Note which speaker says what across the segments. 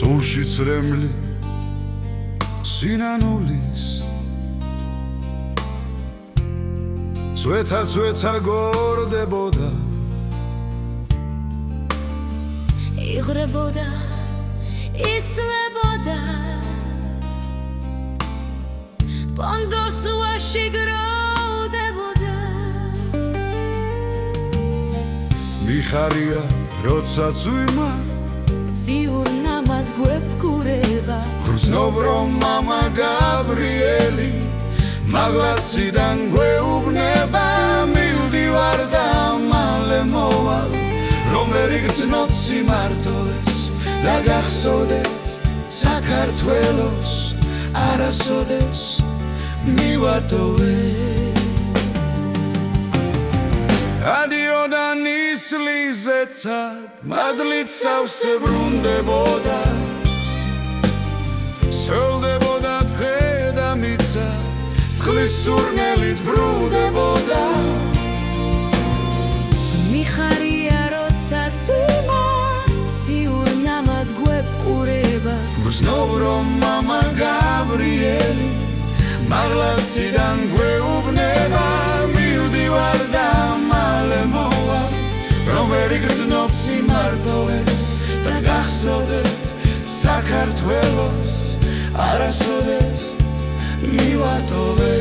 Speaker 1: სულში წრემლი სინანულის წვეთა გორდებოდა
Speaker 2: იღრებოდა იცლებოდა პონდოს უაში გროვდებოდა
Speaker 1: მიხარია როცა წვიმა
Speaker 2: ციურ ნამად გვებგურება
Speaker 1: გრძნობ რომ მამა გაბრიელი მაღლაციდან გვეუბნება მივდივარ და მალე მოვალ რომ ვერ იგრძნობ სიმართლეს და გახსოვდეთ საქართველოს არასოდეს მივატოვე ადიოდა ნისლიზეცა მადლით სავსე ბრუნდებოდა სოლდებოდა დღე და მიცა წყლის სურნელით ბრუნდებოდა
Speaker 2: მიხარია როცა წვიმა ციურ ნამად გვებყურება
Speaker 1: გრძნობ რომ მამა გაბრიელი მაღლაციდან გვეუბნება მივდივარ და მალე მოვალ რომ ვერ იგრძნობ სიმართლეს და გახსოვდეთ საქართველოს არასოდეს მივატოვე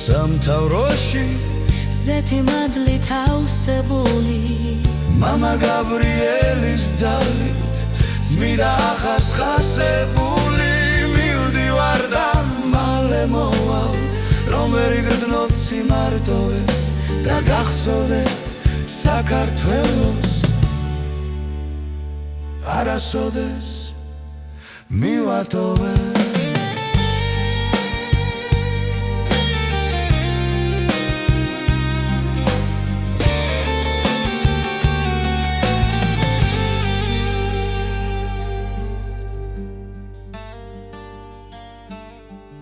Speaker 1: სამთავროში
Speaker 2: ზეთი მადლით ავსებული
Speaker 1: მამა გაბრიელის ძალით ძმირა ახასხასებული მივდივარ და მალე მოვალ რომ ვერ იგრძნობ სიმართლეს და გახსოვდეთ საქართველოს არასოდეს მივატოვე